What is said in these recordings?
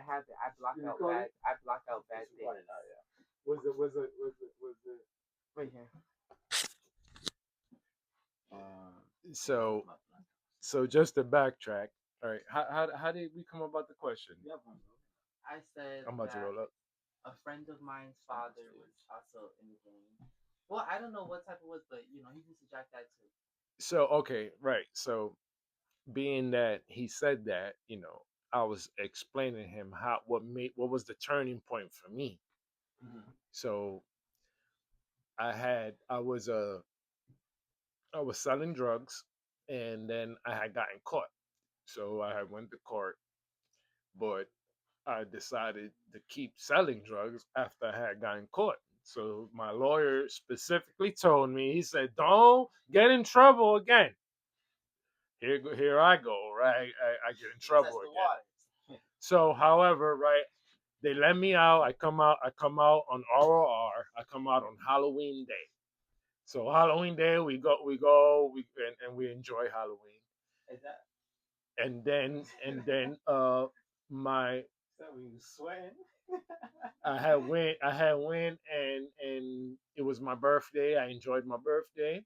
have it. I block You out record bad. it? I block out Okay, bad so got things. it now, yeah. Was it Right here. So so just to backtrack, all right. How did we come about the question? you have one, bro? I said I'm about to that roll up. a friend of mine's father was also in the game. Well, I don't know what type it was, but he used to jack that too. So okay, right. So being that he said that, I was explaining to him what was the turning point for me. Mm-hmm. So I was selling drugs, and then I had gotten caught. So I had went to court, but I decided to keep selling drugs after I had gotten caught. So my lawyer specifically told me, he said, "Don't get in trouble again." Here I go, right? I get in trouble Test the again. waters. So, however, right, they let me out. I come out on ROR. I come out on Halloween Day. So Halloween Day, and we enjoy Halloween. Is that And then my is that when you sweating? I had went, and it was my birthday. I enjoyed my birthday.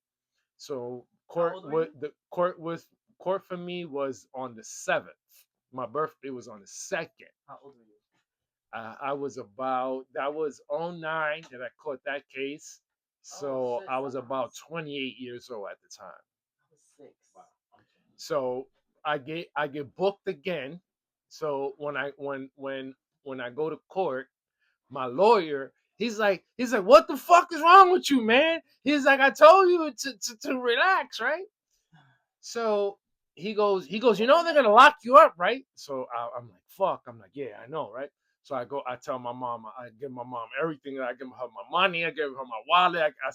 So How old were you? court for me was on the 7th. My birthday was on the 2nd. How old were you? I was about that was '09 that I caught that case. Oh So shit, I son. was about 28 years old at the time. I was 6. Wow. Okay. So I get booked again. So when I go to court, my lawyer, he's like, what the fuck is wrong with you, man? He's like, I told you to relax, right? So he goes, they're gonna lock you up, right? So I'm like, fuck. I'm like, yeah, I know, right? So I tell my mom, I give my mom everything. I give her my money, I give her my wallet. I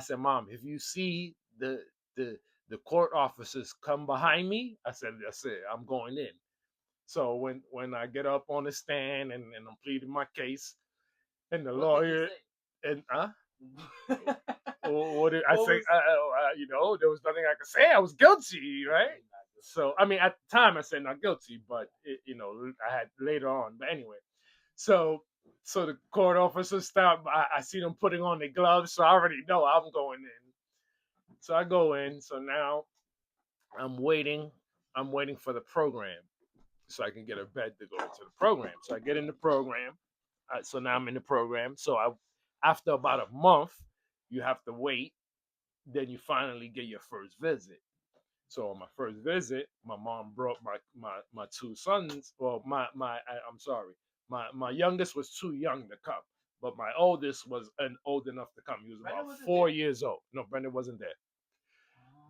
said, mom, if you see the the court officers come behind me, I said, that's it, I'm going in. So when I get up on the stand, and I'm pleading my case, and the What did lawyer, and they say? what did I What say? was There was nothing I could say. I was guilty, right? okay, not good. So I mean, at the time I said not guilty, but I had later on. But anyway, so the court officer stopped. I see them putting on their gloves, so I already know I'm going in. So I go in. So now I'm waiting. I'm waiting for the program, so I can get a bed to go into the program. So I get in the program. So now I'm in the program. So after about a month, you have to wait. Then you finally get your first visit. So on my first visit, my mom brought my two sons. Well, I'm sorry, my youngest was too young to come, but my oldest was old enough to come. He was Brandon about wasn't 4 years old. No, Brendan wasn't there.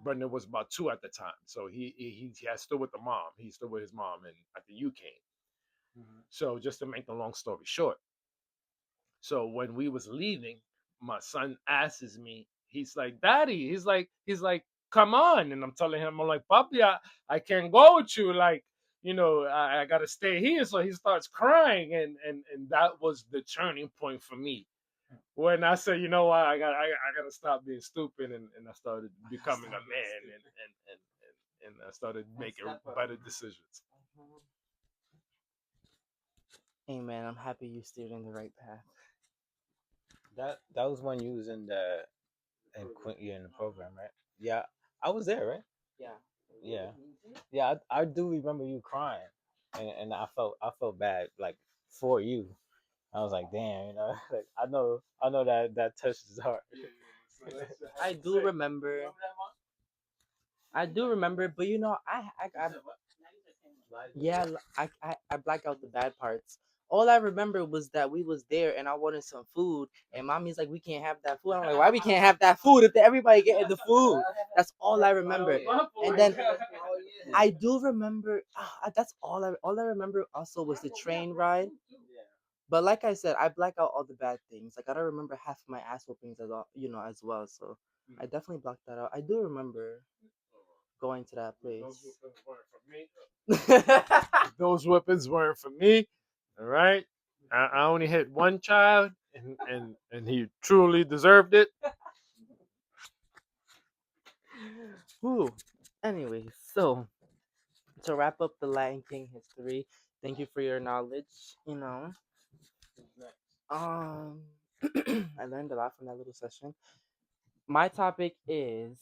Brendan was about 2 at the time, so he had stood with the mom. He stood with his mom and at the UK. Mhm. So just to make the long story short, so when we was leaving, my son asks me, he's like, Daddy, he's like, come on. And I'm telling him, I'm like, Papi, I can't go with you. Like, I gotta stay here. So he starts crying, and that was the turning point for me. When I said, you know what, I gotta stop being stupid, and I started becoming a Stop being man, stupid. and I started And making step up. better decisions. Mhm. Hey man, I'm happy you steered in the right path. That was when you was in the program, right? Yeah, I was there, right? Yeah. Yeah, yeah. I do remember you crying, and I felt bad like for you. I was like, damn, like I know that touched his heart. Yeah, yeah. So that's I happy to do say. remember. Remember that, Mom? I do remember, but You said what? Lies are yeah, I black out the bad parts. All I remember was that we was there and I wanted some food, and mommy's like, we can't have that food. I'm like, why we can't have that food if everybody getting the food? That's all I remember. And then I do remember. That's all I remember. Also was the train ride. Yeah. But like I said, I black out all the bad things. Like I don't remember half of my ass whoopings as well. So I definitely blocked that out. I do remember going to that Those place. weapons weren't for me. Those weapons weren't for me. All right. I only hit one child, and he truly deserved it. Ooh. Anyway, so to wrap up the Lion King history, thank you for your knowledge. Um, I learned a lot from that little session. My topic is: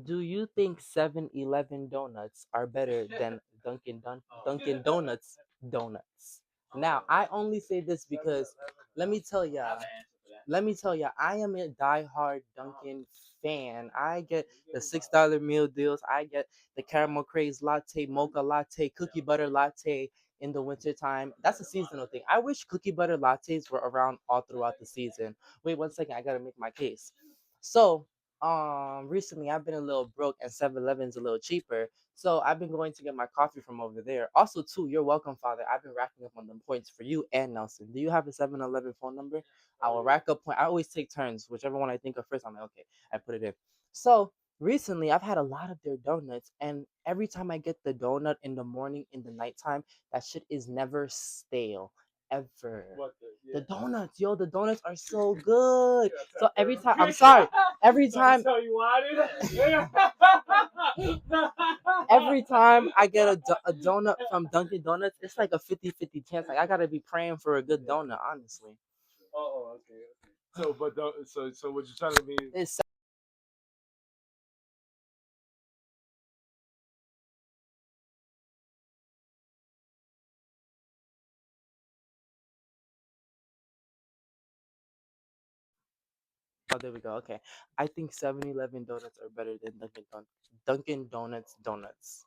do you think 7-Eleven donuts are better than Dunkin' Donuts donuts? Now, I only say this because let me tell y'all. Let me tell you, I am a diehard Dunkin' fan. I get the $6 meal deals. I get the caramel craze latte, mocha latte, cookie butter latte in the wintertime. That's a seasonal thing. I wish cookie butter lattes were around all throughout the season. Wait 1 second, I gotta make my case. So, recently I've been a little broke and 7-Eleven's a little cheaper. So I've been going to get my coffee from over there. Also, too, you're welcome, Father. I've been racking up on them points for you and Nelson. Do you have a 7-Eleven phone number? I will rack up point. I always take turns. Whichever one I think of first, I'm like, okay, I put it in. So recently, I've had a lot of their donuts, and every time I get the donut in the morning, in the nighttime, that shit is never stale, ever. The donuts, yo, the donuts are so good. So every time, I'm sorry, every time, Tell you why every time I get a donut from Dunkin' Donuts, it's like a 50-50 chance. Like I gotta be praying for a good donut, honestly. Oh, okay. So, but so what you're telling me is It's Oh, there we go. Okay. I think 7-Eleven donuts are better than Dunkin' Donuts donuts.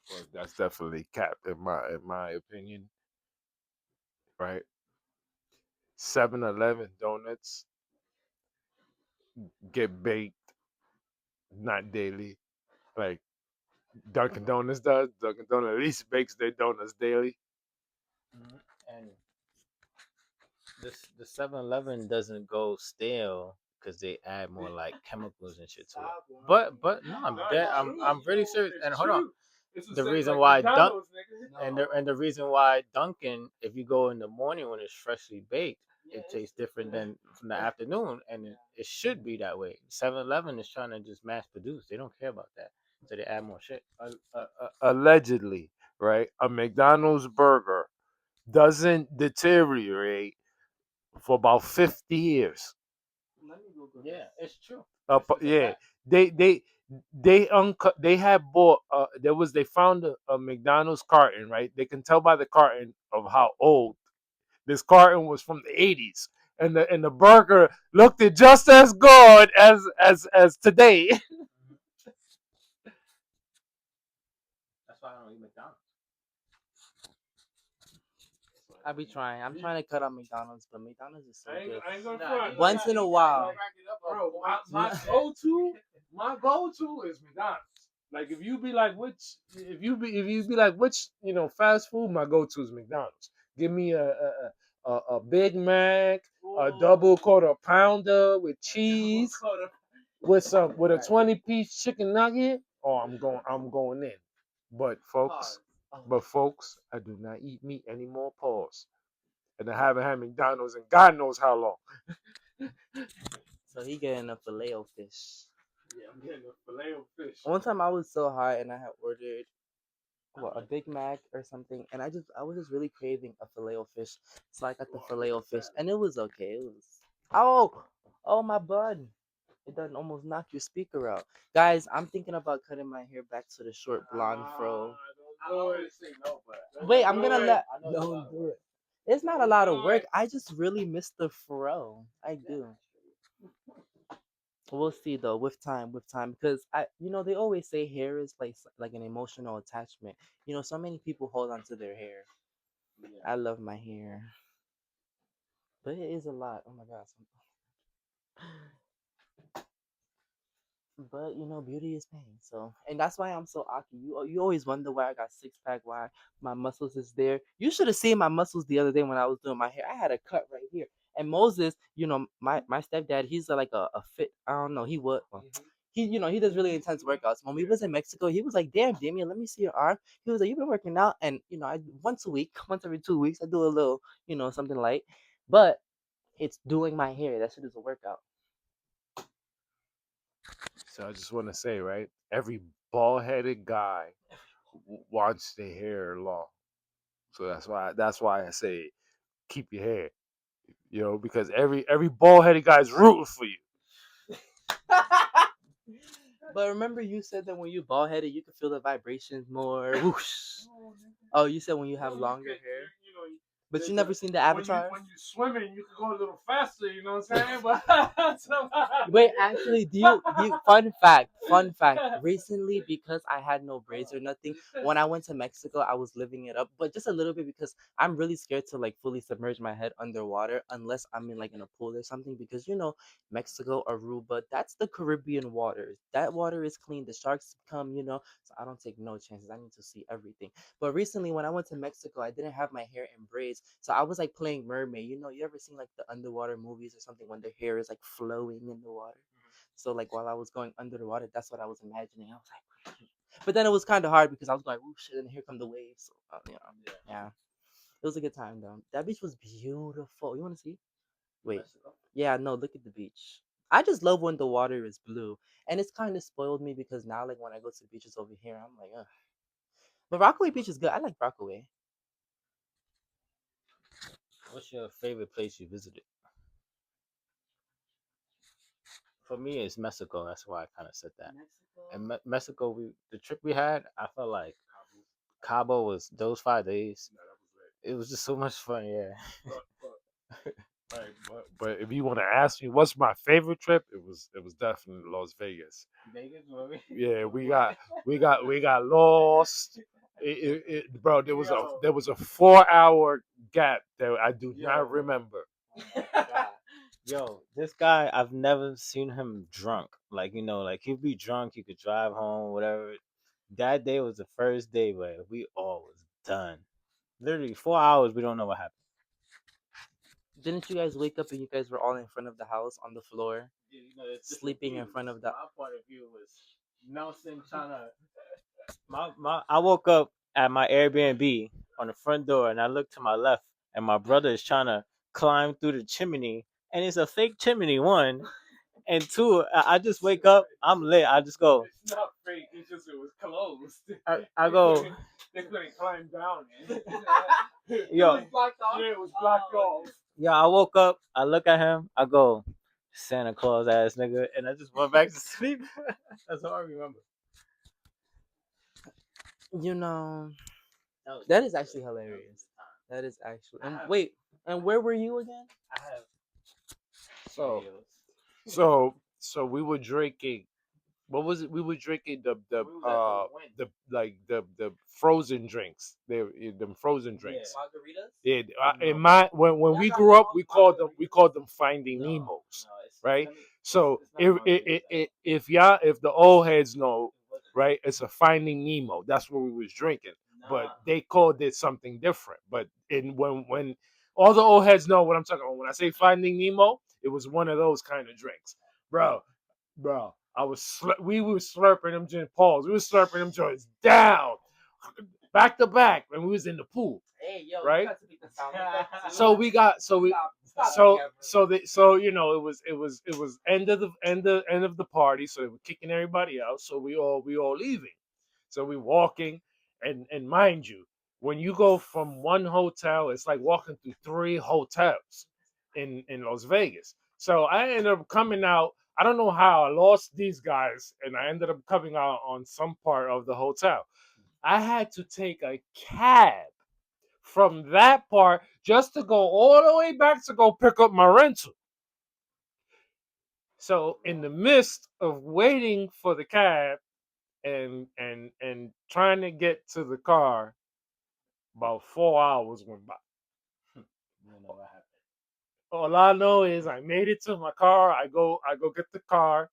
well, that's definitely capped in my opinion, right? 7-Eleven donuts get baked not daily, like Dunkin' Donuts does. Dunkin' Donuts at least bakes their donuts daily. And the 7-Eleven doesn't go stale because they add more like chemicals and shit to it. But no, I'm really serious. And hold on, the reason why the reason why Dunkin', if you go in the morning when it's freshly baked, it tastes different than from the afternoon, and it should be that way. 7-Eleven is trying to just mass produce. They don't care about that, so they add more shit. Allegedly, right? A McDonald's burger doesn't deteriorate for about 50 years. Yeah, it's true. Yeah, they they had bought they found a McDonald's carton, right? They can tell by the carton of how old this carton was, from the 80s, and the burger looked it just as good as today. That's why I don't eat McDonald's. I be trying. I'm trying to cut out McDonald's, but McDonald's is so good. I ain't gonna front. Once in a while. Bro, my go-to is McDonald's. Like if you be like which fast food, my go-to is McDonald's. Give me a Big Mac, a double quarter pounder with cheese, with a 20-piece chicken nugget. Oh, I'm going in. But folks, I do not eat meat anymore. Pause. And I haven't had McDonald's in God knows how long. So he getting a filet o fish. Yeah, I'm getting a filet of fish. One time I was so high and I had ordered a Big Mac or something, and I was just really craving a filet o fish. So I got the filet o fish, and it was okay. It was oh my bud. It doesn't almost knock your speaker out. Guys, I'm thinking about cutting my hair back to the short blonde fro. Wait, I'm gonna let don't do it. It's not a lot of work. I just really miss the fro. I do. We'll see though, with time, because they always say hair is like an emotional attachment. So many people hold on to their hair. I love my hair, but it is a lot. Oh my gosh. But beauty is pain. So, and that's why I'm so aki. You always wonder why I got 6-pack, why my muscles is there. You should have seen my muscles the other day when I was doing my hair. I had a cut right here. And Moses, my stepdad, he's like a fit. I don't know. He would. Well, he does really intense workouts. When we was in Mexico, he was like, "Damn, Damien, let me see your arm." He was like, "You've been working out," and I once a week, once every 2 weeks, I do a little, something light. But it's doing my hair. That shit is a workout. So I just want to say, right? Every bald headed guy wants their hair long. So that's why I say keep your hair. Because every bald headed guy is rooting for you. But remember, you said that when you bald headed, you can feel the vibrations more. Whoosh. Oh, you said when you have longer hair. But you never seen the Avatar? When you're swimming, you can go a little faster. You know what I'm saying? But Wait, actually, do you fun fact, recently, because I had no braids or nothing, when I went to Mexico, I was living it up, but just a little bit because I'm really scared to like fully submerge my head underwater unless I'm in like in a pool or something because Mexico, Aruba, that's the Caribbean waters. That water is clean. The sharks come, so I don't take no chances. I need to see everything. But recently, when I went to Mexico, I didn't have my hair in braids, so I was like playing mermaid. You ever seen like the underwater movies or something when their hair is like flowing in the water? So like while I was going under the water, that's what I was imagining. I was like, but then it was kind of hard because I was going, oh shit, and here come the waves. So yeah, it was a good time though. That beach was beautiful. You want to see? Wait, yeah, no, look at the beach. I just love when the water is blue, and it's kind of spoiled me because now like when I go to the beaches over here, I'm like, ugh. But Rockaway Beach is good. I like Rockaway. What's your favorite place you visited? For me, it's Mexico. That's why I kind of said that. And Mexico, the trip we had, I felt like Cabo was those 5 days. It was just so much fun. Yeah. Right, but if you want to ask me what's my favorite trip, it was definitely Las Vegas. Vegas, movie. Yeah, we got lost. Bro, there was a 4 hour gap that I do not remember. Yo, this guy, I've never seen him drunk. Like, like he'd be drunk, he could drive home, whatever. That day was the first day where we all was done. Literally 4 hours, we don't know what happened. Didn't you guys wake up and you guys were all in front of the house on the floor, sleeping in front of the? My point of view was Nelson trying to. I woke up at my Airbnb on the front door and I looked to my left and my brother is trying to climb through the chimney and it's a fake chimney, one. And two, I just wake up, I'm lit. I just go. It's not fake. It's just it was closed. I go. They couldn't climb down. Yo, Yeah, it was blocked off. Yeah, I woke up, I look at him, I go, Santa Claus ass nigga, and I just went back to sleep. That's all I remember. You know, that is actually hilarious. That is actually. And wait, and where were you again? I have So, videos. so we were drinking. What was it? We were drinking the the frozen drinks. Them frozen drinks. Margaritas. Yeah. No. In my when we grew up, we called them Finding Nemos, right? So if the old heads know, right, it's a Finding Nemo. That's what we was drinking, but they called it something different. But when all the old heads know what I'm talking about, when I say Finding Nemo, it was one of those kind of drinks, bro. We were slurping them gin Pauls. We were slurping them joints down, back to back, and we was in the pool. Hey, yo, Right? You got to make the sound effects. So we got so we Stop so together. so it was end of the party. So they were kicking everybody out. So we all leaving. So we walking, and mind you, when you go from one hotel, it's like walking through 3 hotels in Las Vegas. So I ended up coming out. I don't know how I lost these guys, and I ended up coming out on some part of the hotel. I had to take a cab from that part just to go all the way back to go pick up my rental. So in the midst of waiting for the cab and trying to get to the car, about 4 hours went by. You know what happened. All I know is I made it to my car. I go get the car.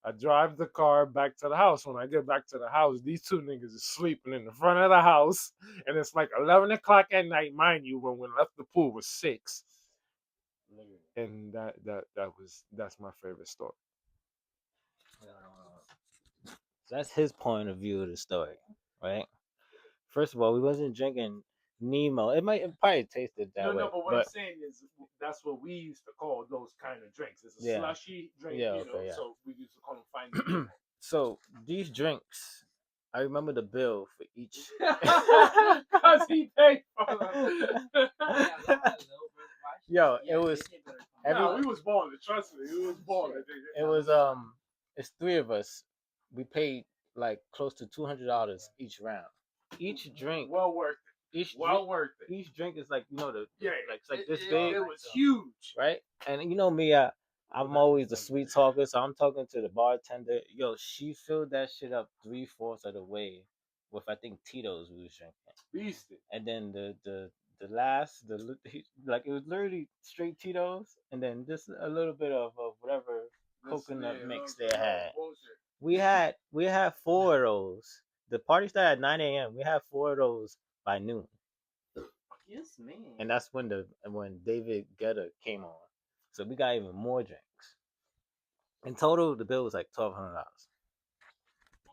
I drive the car back to the house. When I get back to the house, these two niggas are sleeping in the front of the house, and it's like 11 o'clock at night, mind you. When we left the pool was 6, and that's my favorite story. So that's his point of view of the story, right? First of all, we wasn't drinking Nemo. It probably tasted that way. No, but what I'm saying is that's what we used to call those kind of drinks. It's a Yeah. slushy drink, Yeah, okay, yeah. so we used to call them fine. So these drinks, I remember the bill for each. Cause he paid for them. Yo, it was every. Nah, we was balling. Trust me, we was balling. It was It's three of us. We paid like close to $200 each round. Each drink, Well worth it. each Well drink, worth it. each drink is like Yeah, like it's like this it, big, it was huge. right? And you know me, I'm always the sweet talker, so I'm talking to the bartender. Yo, she filled that shit up 3/4 of the way with I think Tito's we was drinking, Beasted. and then the last like it was literally straight Tito's, and then just a little bit of whatever coconut mix they had. Bullshit. We had four of those. The party started at 9 a.m. We had four of those by noon, Yes, man. and that's when David Guetta came on. So we got even more drinks. In total, the bill was like $1,200.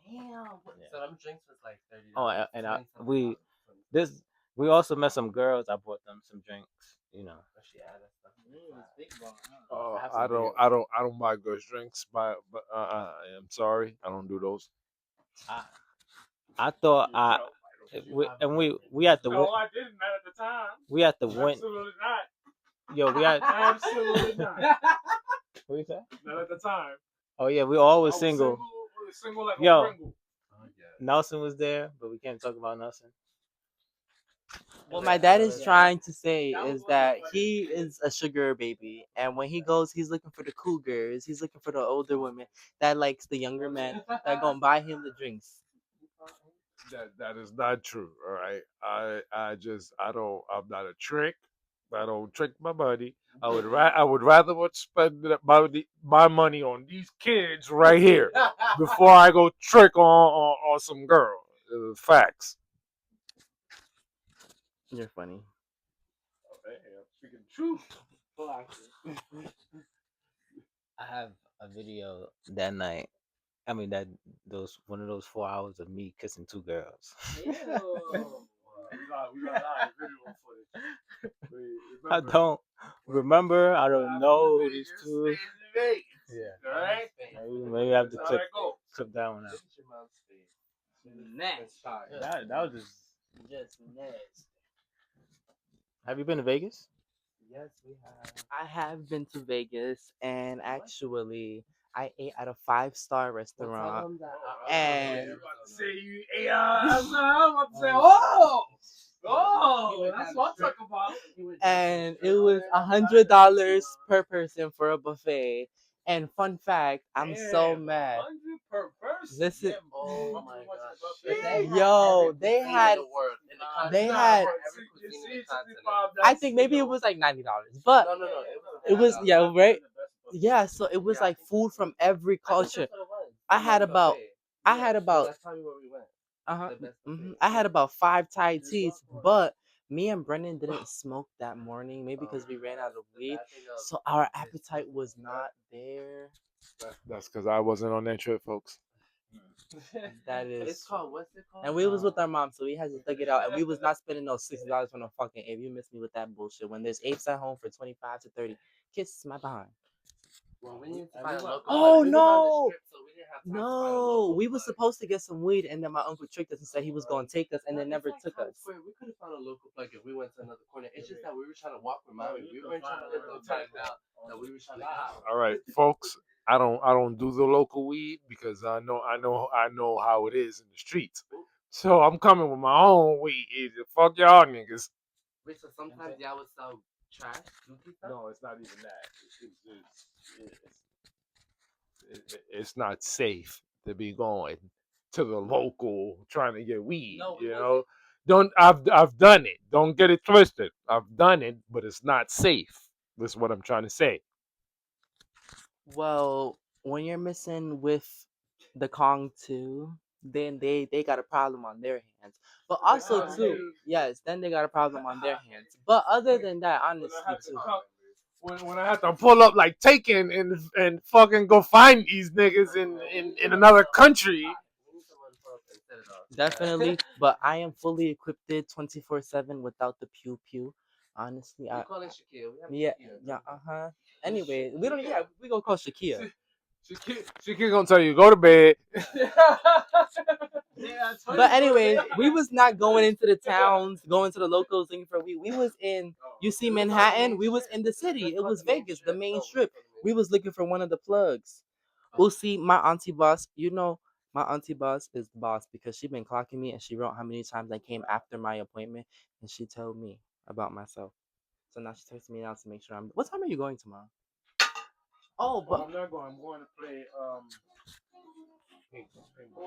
Damn. Yeah. So them drinks was like $30. Oh, we also met some girls. I bought them some drinks. You know. I don't buy girls drinks. But I'm sorry, I don't do those. I thought we had to No, I didn't. Not at the time. we had to win. Absolutely not. Yo, we had Absolutely not. what you say? Not at the time. Oh yeah, we all I was single. Single like Yo. a Pringle. Nelson was there, but we can't talk about Nelson. What my dad is trying to say is that he is a sugar baby, and when he goes, he's looking for the cougars. He's looking for the older women that likes the younger men that gonna buy him the drinks. That is not true. All right. I'm not a trick. I don't trick my money. I would rather spend my money on these kids right here before I go trick on some girl. Facts. You're funny. I'm speaking truth. I have a video that night. I mean that those one of those 4 hours of me kissing two girls. We got live video footage. I don't remember. I don't know who these two. Yeah. All right. Maybe I have to That's how that goes. clip that one out. Next. That was just. Just next. Have you been to Vegas? Yes, we have. I have been to Vegas, and actually, I ate at a 5-star restaurant. And- You about to say you ate I'm about to say, oh, that's what I'm talking about. And it was $100 per person for a buffet. And fun fact, I'm so mad. 100 per person. Listen, Oh my gosh. yo, they had, they had. I think maybe it was like $90, but No. it was yeah. So it was like food from every culture. I had about That's probably where we went. uh-huh, The best mhm. buffet. I had about 5 Thai teas, but me and Brendan didn't smoke that morning, maybe because we ran out of weed, so our appetite was not there. That's because I wasn't on that trip, folks. That It's is, called, what's it called? and we was with our mom, so we had to thug it out, and we was not spending those $60 for no fucking ape. You miss me with that bullshit. When there's apes at home for 25 to 30, kiss my behind. Well, we need to find a local. Oh, we was on the no. strip, so we didn't have time to find a No, local, we was but- supposed to get some weed, and then my uncle tricked us and said he was gonna take us, and then It's never like took Times us. Square. We could have found a local plug if we went to another corner. It's just that we were trying to walk with mommy. We weren't trying to let them type out that we were trying to get out. All right, folks. I don't do the local weed because I know how it is in the streets. So I'm coming with my own weed. Fuck y'all niggas. Wait, so sometimes y'all would sell trash, dookie stuff? No, it's not even that. It's not safe to be going to the local trying to get weed. No, you we know, I've done it. Don't get it twisted. I've done it, but it's not safe. That's what I'm trying to say. Well, when you're missing with the Kong too, then they got a problem on their hands. But also Kong too, too. yes, then they got a problem on their hands. But other than that, honestly too. When I have to pull up like Taken and fucking go find these niggas in another country. We need someone to help and set it off. Definitely, but I am fully equipped 24/7 without the pew pew. Honestly, We're calling Shakir. We have yeah, Shakir. yeah, Anyway, we don't. Yeah, we gonna call Shakia. She keep gonna tell you go to bed. But anyways, we was not going into the towns, going to the locals looking for weed. We was in, you see Manhattan. We was in the city. It was Vegas, the main strip. We was looking for one of the plugs. We'll see my auntie boss. You know, my auntie boss is the boss because she been clocking me and she wrote how many times I came after my appointment and she told me about myself. So now she texts me now to make sure I'm. What time are you going tomorrow? Oh, but I'm not going. I'm going to play. oh,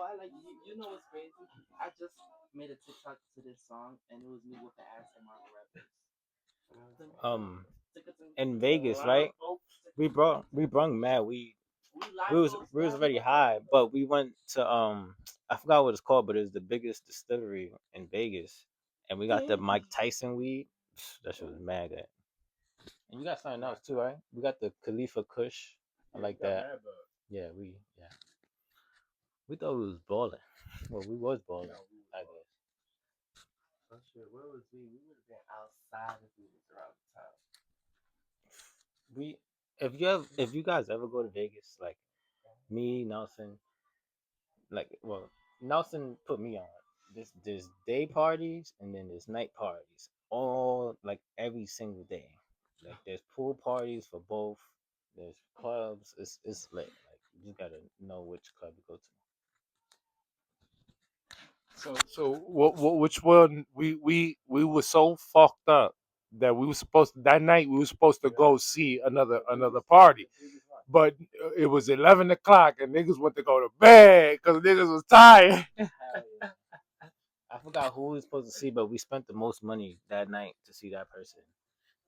I like you know what's crazy? I just made a TikTok to this song and it was me with the ASMR rappers. In Vegas, right? We brung mad weed. We was already high, but we went to I forgot what it's called, but it's the biggest distillery in Vegas, and we got the Mike Tyson weed. That shit was mad good. And you got something else too, right? We got the Khalifa Kush. I like that. Yeah, we thought we was balling. Well, we was balling, I guess. Oh shit, where was we? We would have been outside if we was around town. We if you guys ever go to Vegas, like me, Nelson, like well, Nelson put me on. There's day parties and then there's night parties. All like every single day. Like there's pool parties for both. There's clubs. It's lit. Like you just gotta know which club to go to. So what? Which one? We were so fucked up that we were supposed to, that night we were supposed to go see another party, but it was 11 o'clock and niggas went to go to bed because niggas was tired. Hell yeah. I forgot who we was supposed to see, but we spent the most money that night to see that person.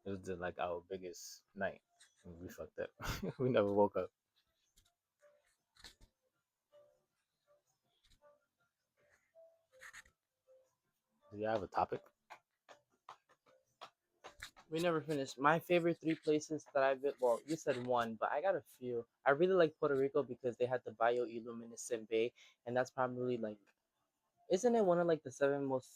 It was like our biggest night. And we fucked up. We never woke up. Do you have a topic? We never finished. My favorite three places that I've been. Well, you said one, but I got a few. I really like Puerto Rico because they had the bioluminescent bay, and that's probably like, isn't it one of like the seven most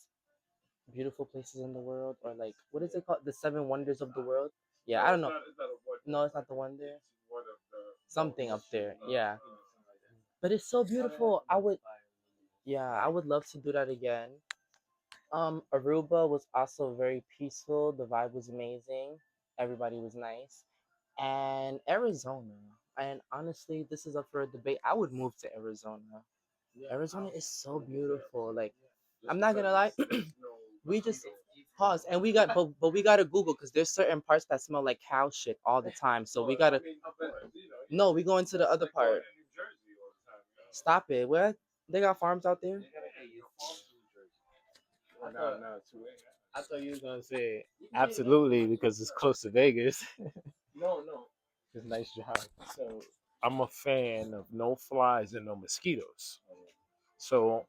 beautiful places in the world, or like what is it called? The seven wonders of the world? Yeah, I don't know. No, it's not the one there. Something up there. Yeah, but it's so beautiful. I would. Yeah, I would love to do that again. Aruba was also very peaceful. The vibe was amazing. Everybody was nice. And Arizona. And honestly, this is up for a debate. I would move to Arizona. Arizona is so beautiful. Like, I'm not gonna lie. We just pause and but we gotta Google because there's certain parts that smell like cow shit all the time. So we gotta. No, we go into the other part. Stop it. What? They got farms out there. I thought you was gonna say absolutely because it's close to Vegas. No, no. It's a nice drive. So I'm a fan of no flies and no mosquitoes. So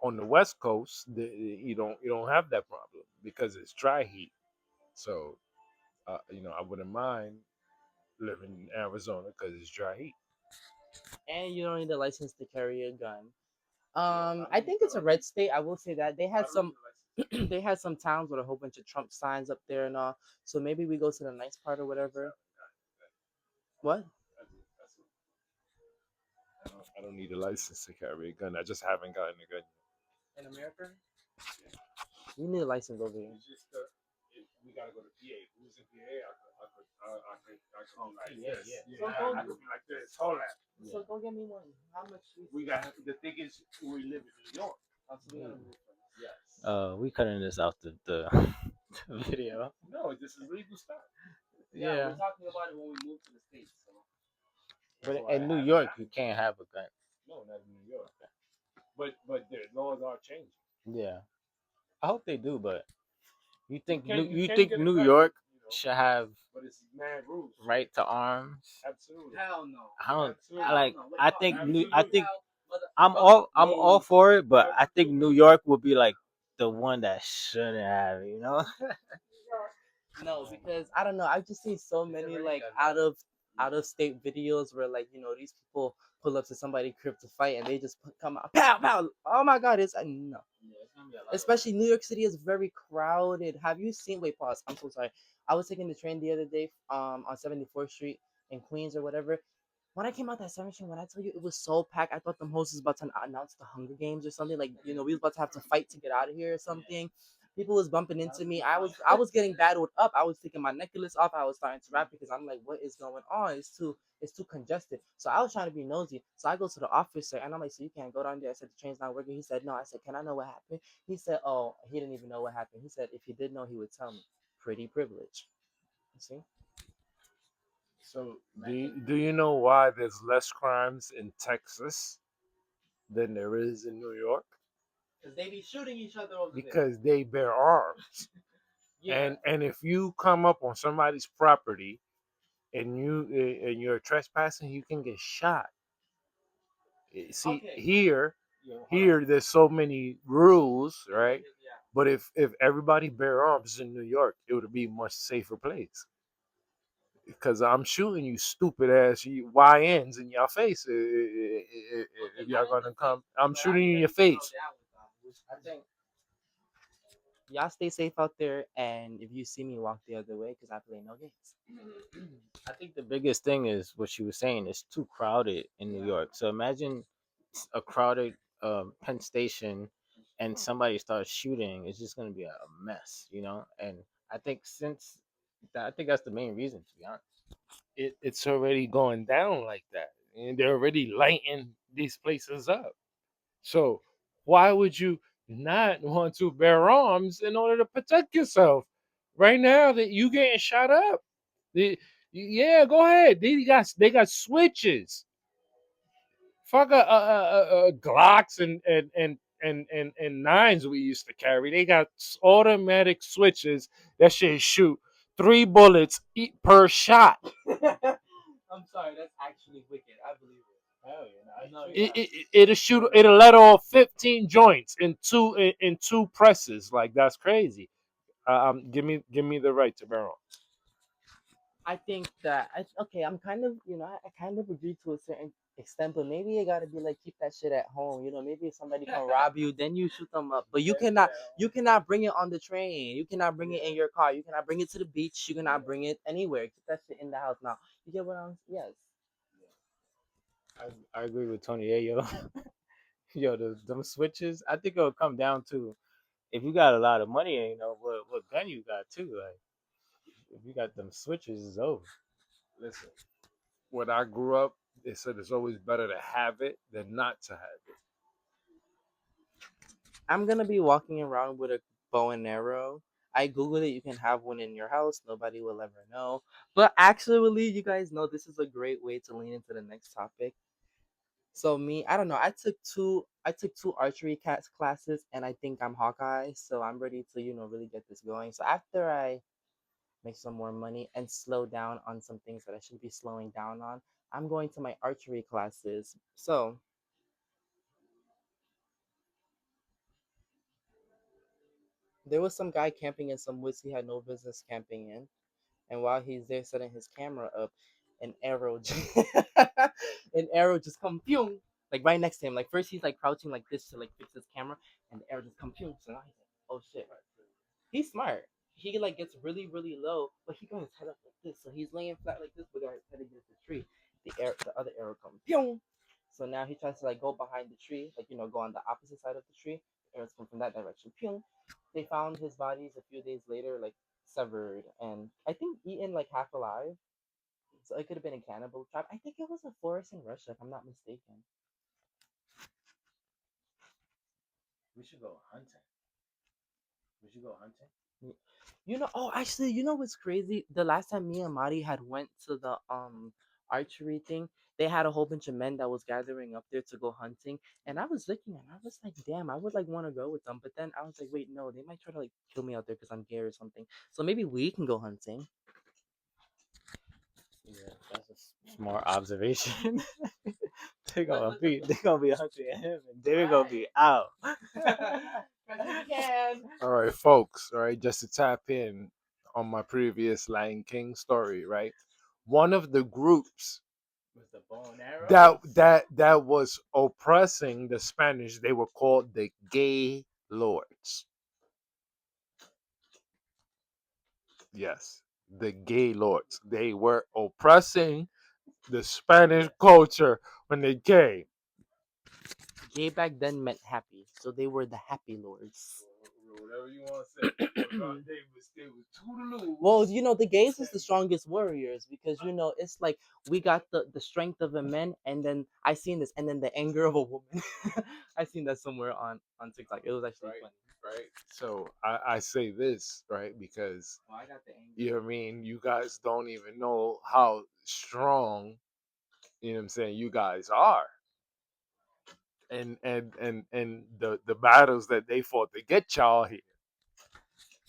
on the West Coast, you don't have that problem because it's dry heat. So I wouldn't mind living in Arizona because it's dry heat. And you don't need a license to carry a gun. I think it's a red state. I will say that they had some, they had some towns with a whole bunch of Trump signs up there and all. So maybe we go to the nice part or whatever. What? I don't need a license to carry a gun. I just haven't gotten a gun. In America? You need a license over here. It's just we gotta go to PA. Who's in PA? I could be like this. So I could be like this. Hold that. So go get me one. How much? We got the thing is we live in New York. Yes. We cutting this out the video. No, this is legal stuff. Yeah, we're talking about it when we move to the states. So. But in New York, you can't have a gun. No, not in New York. But their laws are changing. Yeah, I hope they do. But you think You can think get a New gun, York should have but it's mad rules. right to arms? Absolutely. Hell no. I don't. Absolutely. I like. I think. I think. I'm I'm all for it, but I think New York would be like the one that shouldn't have it. You know? No, because I don't know. I just see so many like out of state videos where like these people pull up to somebody crib to fight and they just come out pow pow. Oh my god, it's no. Especially New York City is very crowded. Have you seen? Wait, pause. I'm so sorry. I was taking the train the other day on 74th Street in Queens or whatever. when I came out that 17, when I tell you it was so packed, I thought the host was about to announce the Hunger Games or something. Like, we was about to have to fight to get out of here or something. People was bumping into me. I was getting battled up. I was taking my necklace off. I was starting to rap because I'm like, what is going on? It's too congested. So I was trying to be nosy. So I go to the officer and I'm like, so you can't go down there. I said the train's not working. He said no. I said, can I know what happened? He said, oh, he didn't even know what happened. He said if he did know, he would tell me. Pretty privilege. You see? So do you know why there's less crimes in Texas than there is in New York? Because they be shooting each other over there. Because they bear arms. Yeah. And if you come up on somebody's property and you're trespassing, you can get shot. See, Okay. here there's so many rules, right? Yeah. But if everybody bear arms in New York, it would be a much safer place. Because I'm shooting you stupid ass YNs in your face if y'all gonna come. I'm shooting you in your face. I think y'all stay safe out there, and if you see me, walk the other way because I play no games. I think the biggest thing is what she was saying. It's too crowded in New York. So imagine a crowded Penn Station, and somebody starts shooting. It's just gonna be a mess, you know. And I think I think that's the main reason, to be honest. It's already going down like that, and they're already lighting these places up. So why would you not want to bear arms in order to protect yourself? Right now that you getting shot up, yeah, go ahead. They got switches. Fuck Glocks and nines we used to carry. They got automatic switches that should shoot 3 bullets per shot. I'm sorry, that's actually wicked. I believe it. Hell yeah, no, It'll shoot. It'll let off 15 joints in two presses. Like that's crazy. Give me the right to barrel. I think that okay. I'm kind of I kind of agree to a certain extent, but maybe it gotta be like keep that shit at home. Maybe if somebody can rob you, then you shoot them up. But you cannot bring it on the train. You cannot bring it in your car. You cannot bring it to the beach. You cannot bring it anywhere. Keep that shit in the house now. You get what I'm? Yes. I agree with Tony. Yeah, yo, yo, them switches. I think it'll come down to if you got a lot of money, and what gun you got too. Like if you got them switches, it's over. Listen, when I grew up, they said it's always better to have it than not to have it. I'm gonna be walking around with a bow and arrow. I googled it. You can have one in your house. Nobody will ever know. But actually, you guys know this is a great way to lean into the next topic. So me, I don't know. I took two archery classes, and I think I'm Hawkeye. So I'm ready to really get this going. So after I make some more money and slow down on some things that I should be slowing down on, I'm going to my archery classes. So there was some guy camping in some woods he had no business camping in. And while he's there setting his camera up, an arrow, an arrow just come pew, like right next to him. Like first he's like crouching like this to like fix his camera, and the arrow just come pew. So now he's like, oh shit, he's smart. He like gets really really low, but he got his head up like this, so he's laying flat like this, but got his head against the tree. The other arrow come pew. So now he tries to like go behind the tree, like go on the opposite side of the tree. The arrows come from that direction. Pew. They found his bodies a few days later, like severed and I think eaten like half alive. So it could have been a cannibal trap. I think it was a forest in Russia, if I'm not mistaken. We should go hunting. We should go hunting. Y- actually, what's crazy? The last time me and Mari had went to the archery thing, they had a whole bunch of men that was gathering up there to go hunting, and I was looking and I was like, damn, I would like want to go with them, but then I was like, wait, no, they might try to like kill me out there because I'm gay or something. So maybe we can go hunting. Yeah, that's a smart observation. They gonna be hunting him, and they're gonna be out. All right, folks. All right, just to tap in on my previous Lion King story, right? One of the groups With the bow and arrow. that was oppressing the Spanish, they were called the Gay Lords. Yes, the Gay Lords. They were oppressing the Spanish culture when they came. Gay back then meant happy, so they were the happy lords. Whatever you want to say. They was toodaloo. Well, the gays is the strongest warriors because it's like we got the strength of a man, and then I seen this, and then the anger of a woman. I seen that somewhere on TikTok. It was actually Right. funny. Right. So I say this, right, because Oh, I got the anger. you know what I mean, you guys don't even know how strong, you know what I'm saying, you guys are. And the battles that they fought to get y'all here.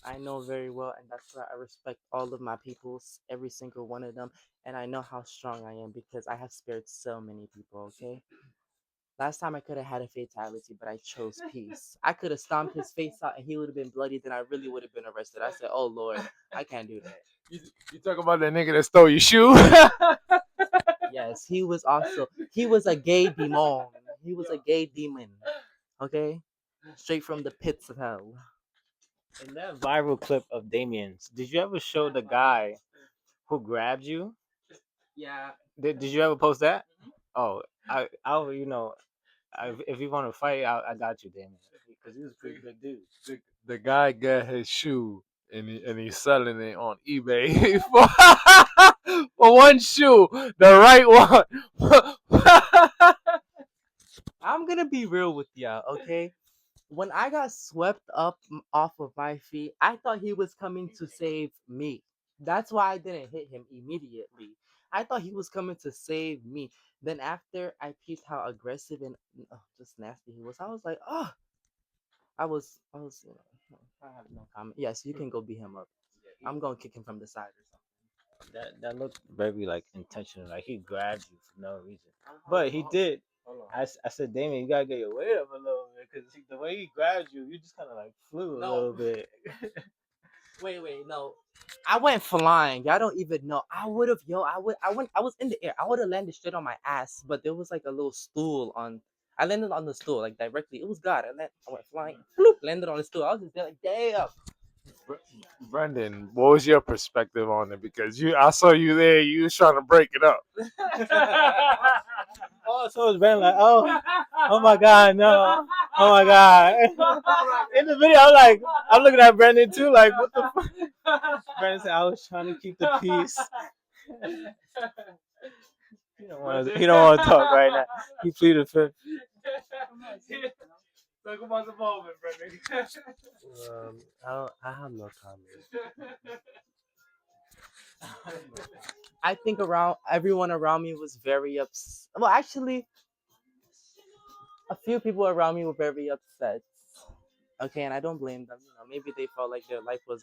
I know very well, and that's why I respect all of my peoples, every single one of them, and I know how strong I am because I have spared so many people. Okay. Last time I could have had a fatality, but I chose peace. I could have stomped his face out and he would have been bloody, then I really would have been arrested. I said, oh Lord, I can't do that. You talk about that nigga that stole your shoe? Yes, he was a gay demon. He was a gay demon. Okay? Straight from the pits of hell. In that viral clip of Damien's, did you ever show the guy who grabbed you? Yeah. Did you ever post that? Oh, I'll if you want to fight, I got you, Damien, because he was a pretty good dude. The guy got his shoe and he's selling it on eBay for one shoe, the right one. I'm gonna be real with y'all, okay? When I got swept up off of my feet, I thought he was coming to save me. That's why I didn't hit him immediately. I thought he was coming to save me. Then after I peeped how aggressive and just nasty he was, I was like, oh, I have no comment. Yes, you can go beat him up. I'm gonna kick him from the side or something. That looked very like intentional, like he grabbed you for no reason. But he did. I said, Damien, you gotta get your weight up a little bit because the way he grabbed you, you just kind of like flew a No. little bit. Wait, no. I went flying. Y'all don't even know. I would have, I was in the air. I would have landed straight on my ass, but there was like a little stool on. I landed on the stool, like directly. It was God. I went flying, bloop, landed on the stool. I was just there, like, damn. Brendan, what was your perspective on it? Because I saw you there. You was trying to break it up. Oh, so it's been like, oh my God, no, oh my God. In the video, I'm looking at Brendan too, like, what the fuck? Brendan said, I was trying to keep the peace. He don't want to talk right now. He pleaded fifth. Talk about the moment, Brendan. I have no comment. I think everyone around me was very upset. Well, actually, a few people around me were very upset. Okay, and I don't blame them. Maybe they felt like their life was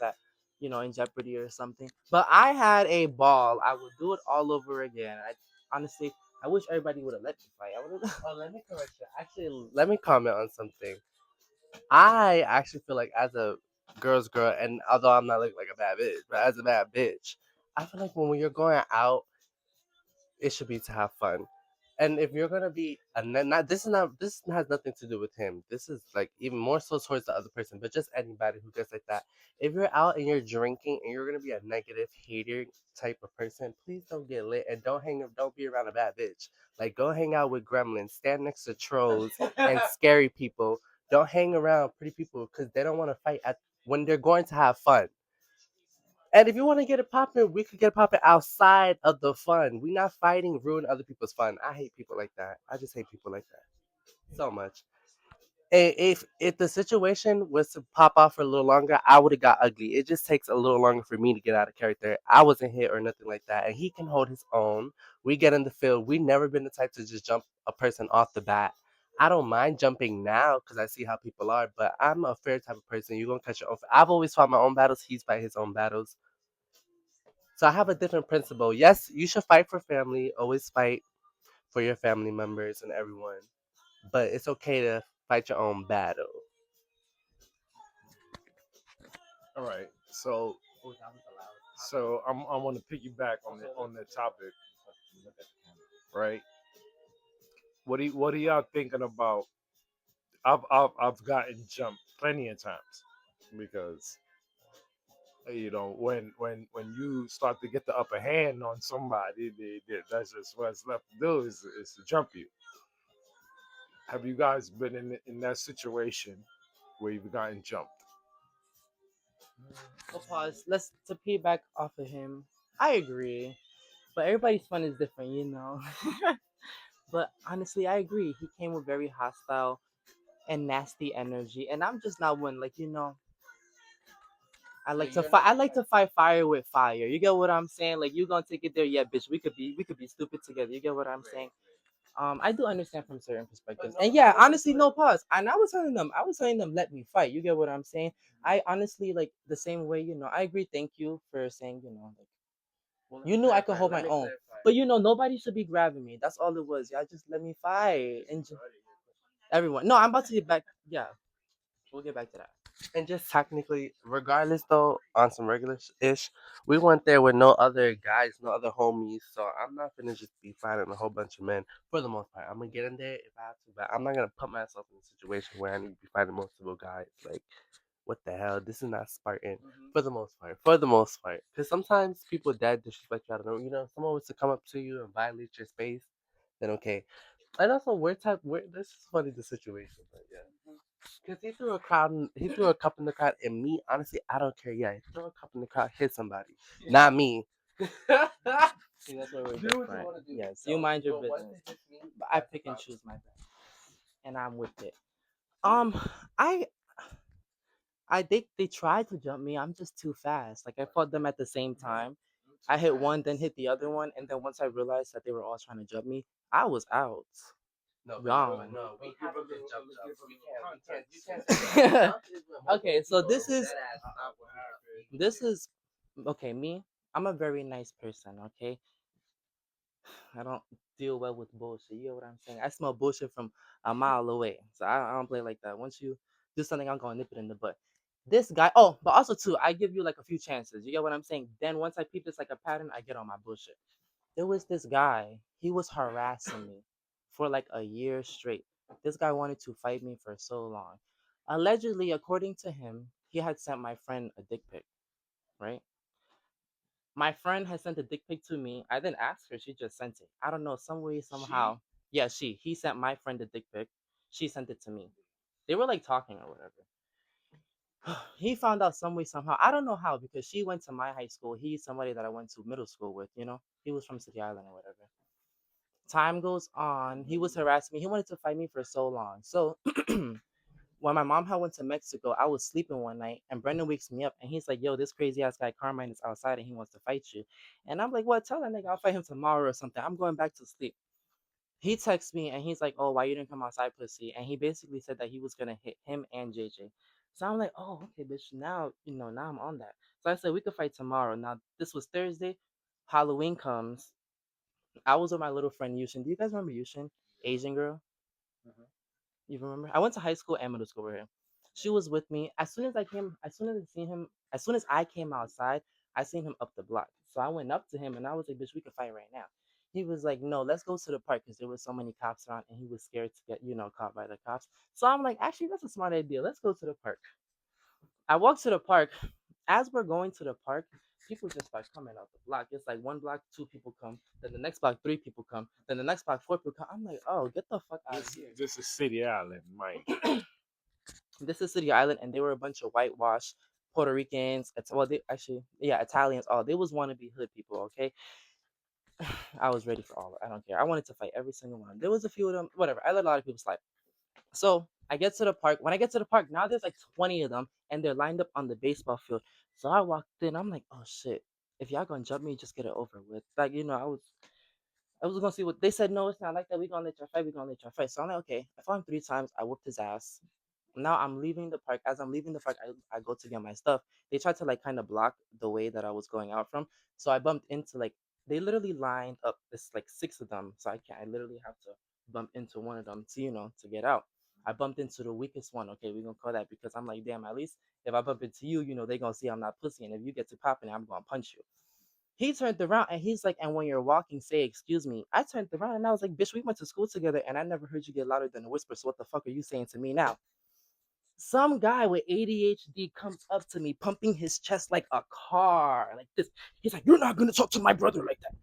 in jeopardy or something. But I had a ball. I would do it all over again. Honestly, I wish everybody would have let me fight. I would have. Oh, let me correct you. Actually, let me comment on something. I actually feel like as a girl's girl, and although I'm not looking like a bad bitch, but as a bad bitch, I feel like when you're going out, it should be to have fun. And if you're gonna be, and then not this has nothing to do with him. This is like even more so towards the other person, but just anybody who gets like that. If you're out and you're drinking and you're gonna be a negative hater type of person, please don't get lit and don't be around a bad bitch. Like go hang out with gremlins, stand next to trolls and scary people. Don't hang around pretty people because they don't want to fight at when they're going to have fun. And if you want to get it popping, we could get it popping outside of the fun. We not fighting, ruin other people's fun. I hate people like that. I just hate people like that so much. If the situation was to pop off for a little longer, I would have got ugly. It just takes a little longer for me to get out of character. I wasn't hit or nothing like that, and he can hold his own. We get in the field. We never been the type to just jump a person off the bat. I don't mind jumping now because I see how people are, but I'm a fair type of person. You're gonna catch your own. I've always fought my own battles. He's fight his own battles. So I have a different principle. Yes, you should fight for family. Always fight for your family members and everyone. But it's okay to fight your own battle. All right. So I want to piggyback on the topic, right? What are y'all thinking about? I've gotten jumped plenty of times because You know, when you start to get the upper hand on somebody, that's just what's left to do is to jump you. Have you guys been in that situation where you've gotten jumped? So pause. Let's to piggyback off of him. I agree, but everybody's fun is different, you know. But honestly, I agree. He came with very hostile and nasty energy, and I'm just not one. Like you know, I like to fight. I like to fight fire with fire. You get what I'm saying? Like you gonna take it there? Yeah, bitch. We could be stupid together. You get what I'm saying? I do understand from certain perspectives, and yeah, honestly, no pause. And I was telling them, let me fight. You get what I'm saying? I honestly like the same way. You know, I agree. Thank you for saying. You know, like Well, let you me knew I could clarify. hold Let my me own, clarify. but you know, nobody should be grabbing me. That's all it was. Y'all just let me fight. And everyone, no, I'm about to get back. Yeah, we'll get back to that. And just technically, regardless though, on some regular ish, we went there with no other guys, no other homies. So I'm not gonna just be fighting a whole bunch of men for the most part. I'm gonna get in there if I have to, but I'm not gonna put myself in a situation where I need to be fighting multiple guys. Like, what the hell? This is not Spartan for the most part. For the most part, because sometimes people that disrespect you, I don't know. You know, someone was to come up to you and violate your space, then okay. And also, we're this is funny the situation, but yeah. Because he threw a cup in the crowd, and me, honestly, I don't care. Yeah, he threw a cup in the crowd, hit somebody, not me. See, that's where we're Do what you different. want to do. Yes, you mind your But once business, it hits me, but I that's pick a and problem. choose my best, and I'm with it. Um, I they tried to jump me. I'm just too fast. Like I fought them at the same time. I hit one, then hit the other one, and then once I realized that they were all trying to jump me, I was out. No, but Gone. no, we Give have a to little, jump, give jump. a We little can't, we can't, you context. can't say that. Jump is when multiple Okay, so people this is dead ass stop What what we up. happened? this is okay. Me, I'm a very nice person. Okay, I don't deal well with bullshit. You know what I'm saying? I smell bullshit from a mile away. So I don't play like that. Once you do something, I'm gonna nip it in the butt. This guy, oh, but also too, I give you like a few chances. You get what I'm saying? Then once I peep this like a pattern, I get on my bullshit. There was this guy. He was harassing me for like a year straight. This guy wanted to fight me for so long. Allegedly, according to him, he had sent my friend a dick pic, right? My friend has sent a dick pic to me. I didn't ask her, she just sent it. I don't know, some way, somehow. Yeah, he sent my friend a dick pic. She sent it to me. They were like talking or whatever. He found out some way, somehow. I don't know how, because she went to my high school. He's somebody that I went to middle school with, you know? He was from City Island or whatever. Time goes on. He was harassing me. He wanted to fight me for so long. So when my mom had went to Mexico, I was sleeping one night, and Brendan wakes me up, and he's like, "Yo, this crazy ass guy Carmine is outside, and he wants to fight you." And I'm like, "What? Tell that nigga I'll fight him tomorrow or something. I'm going back to sleep." He texts me, and he's like, "Oh, why you didn't come outside, pussy?" And he basically said that he was gonna hit him and JJ. So I'm like, "Oh, okay, bitch. Now now I'm on that." So I said we could fight tomorrow. Now this was Thursday. Halloween comes. I was with my little friend Yushin. Do you guys remember Yushin? Asian girl. You remember? I went to high school and middle school with her. She was with me. As soon as I seen him, as soon as I came outside, I seen him up the block. So I went up to him and I was like, bitch, we can fight right now. He was like, no, let's go to the park because there was so many cops around and he was scared to get, caught by the cops. So I'm like, actually, that's a smart idea. Let's go to the park. I walked to the park. As we're going to the park, people just start coming out the block. It's like one block, two people come. Then the next block, three people come. Then the next block, four people come. I'm like, oh, get the fuck out of This here. this is City Island, Mike. This is City Island, and they were a bunch of whitewashed Puerto Ricans. Well, they actually, yeah, Italians. All they was wannabe hood people. Okay, I was ready for all. I don't care. I wanted to fight every single one. There was a few of them. Whatever. I let a lot of people slide. So I get to the park. When I get to the park, now there's like 20 of them, and they're lined up on the baseball field. So I walked in. I'm like, oh shit. If y'all gonna jump me, just get it over with. Like I was gonna see what they said. No, it's not like that. We gonna let y'all fight. We gonna let y'all fight. So I'm like, okay. I fought him 3 times. I whooped his ass. Now I'm leaving the park. As I'm leaving the park, I go to get my stuff. They tried to like kind of block the way that I was going out from. So I bumped into like they literally lined up. This like six of them. So I can't. I literally have to bump into one of them to to get out. I bumped into the weakest one. Okay, we're gonna call that because I'm like, damn. At least if I bump into you, they gonna see I'm not pussy. And if you get to popping, I'm gonna punch you. He turned around and he's like, and when you're walking, say excuse me. I turned around and I was like, bitch, we went to school together and I never heard you get louder than a whisper. So what the fuck are you saying to me now? Some guy with ADHD comes up to me, pumping his chest like a car, like this. He's like, "You're not gonna talk to my brother like that."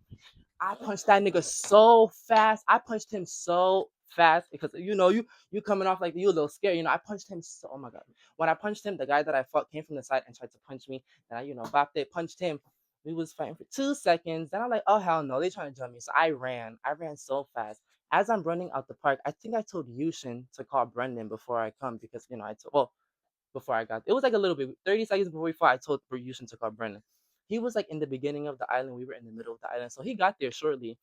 I punched that nigga so fast. I punched him so fast because you coming off like you a little scared. I punched him so. Oh my god! When I punched him, the guy that I fought came from the side and tried to punch me. And I bopped it, punched him. We was fighting for 2 seconds. Then I'm like, oh hell no, they trying to jump me. So I ran. I ran so fast. As I'm running out the park, I think I told Yushin to call Brendan before I come because I told before I got it was like a little bit 30 seconds before I told Yushin to call Brendan. He was like in the beginning of the island. We were in the middle of the island, so he got there shortly.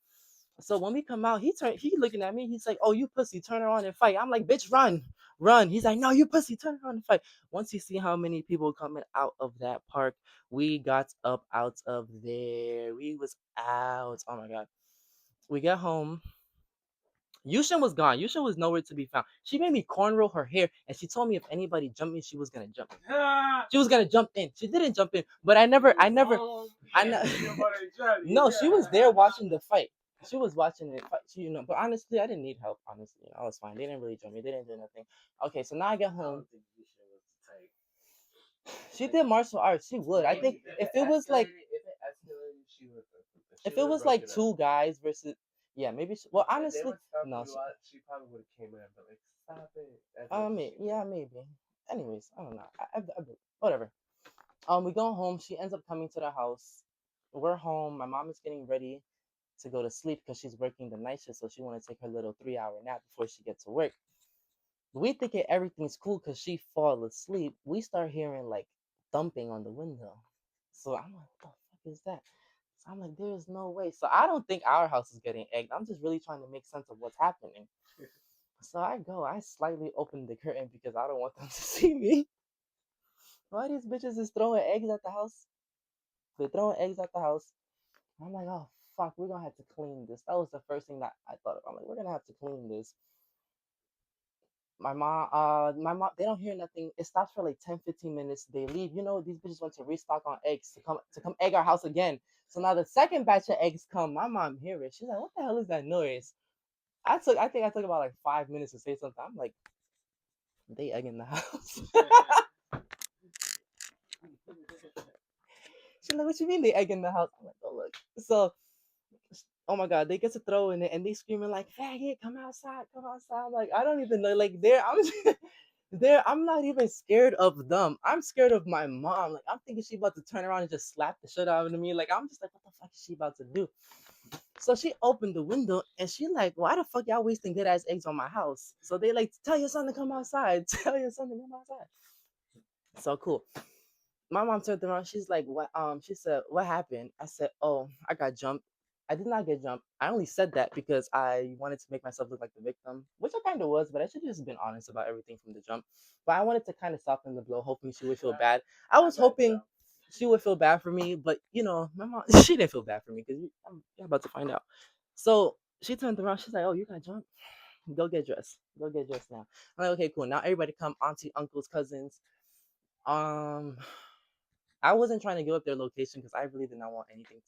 So when we come out, he looking at me. He's like, "Oh, you pussy, turn around and fight." I'm like, "Bitch, run, run." He's like, "No, you pussy, turn around and fight." Once you see how many people coming out of that park, we got up out of there. We was out. Oh my god. We get home. Yushin was gone. Yushin was nowhere to be found. She made me cornrow her hair, and she told me if anybody jumped me, she was gonna jump. She was gonna jump in. She didn't jump in, but I never. No, she was there watching the fight. She was watching it fight. But honestly, I didn't need help. Honestly, I was fine. They didn't really jump me. They didn't do nothing. Okay, so now I get home. She did martial arts. She would. I think if it was like two guys versus maybe. Well, honestly, no. She probably would have came in, but like, stop it. Yeah, maybe. Anyways, I don't know. Whatever. We go home. She ends up coming to the house. We're home. My mom is getting ready to go to sleep because she's working the night shift, so she want to take her little 3 hour nap before she gets to work. We thinking everything's cool because she fall asleep. We start hearing like thumping on the window. So I'm like, what the fuck is that? So I'm like, there's no way. So I don't think our house is getting egged. I'm just really trying to make sense of what's happening. So I slightly open the curtain because I don't want them to see me. Why these bitches is throwing eggs at the house? They're throwing eggs at the house. I'm like, oh fuck, we're gonna have to clean this. That was the first thing that I thought of. I'm like, we're gonna have to clean this. My mom, they don't hear nothing. It stops for like 10, 15 minutes. They leave. These bitches want to restock on eggs to come egg our house again. So now the second batch of eggs come. My mom hear it. She's like, what the hell is that noise? I think I took about like 5 minutes to say something. I'm like, they egging the house. She's like, what you mean they egging the house? I'm like, oh look. So oh my god, they get to throw in it and they screaming like, faggot, come outside, come outside. Like, I don't even know. Like, I'm not even scared of them. I'm scared of my mom. Like, I'm thinking she about to turn around and just slap the shit out of me. Like, I'm just like, what the fuck is she about to do? So she opened the window and she like, why the fuck y'all wasting good ass eggs on my house? So they like, tell your son to come outside. Tell your son to come outside. So cool. My mom turned around. She's like, what? She said, what happened? I said, oh, I got jumped. I did not get jumped. I only said that because I wanted to make myself look like the victim, which I kind of was, but I should have just been honest about everything from the jump. But I wanted to kind of soften the blow, hoping she would feel bad. I was hoping she would feel bad for me, but my mom, she didn't feel bad for me because you're about to find out. So she turned around. She's like, oh, you got jumped? Go get dressed. Go get dressed now. I'm like, okay, cool. Now everybody come, auntie, uncles, cousins. Um, I wasn't trying to give up their location because I really did not want anything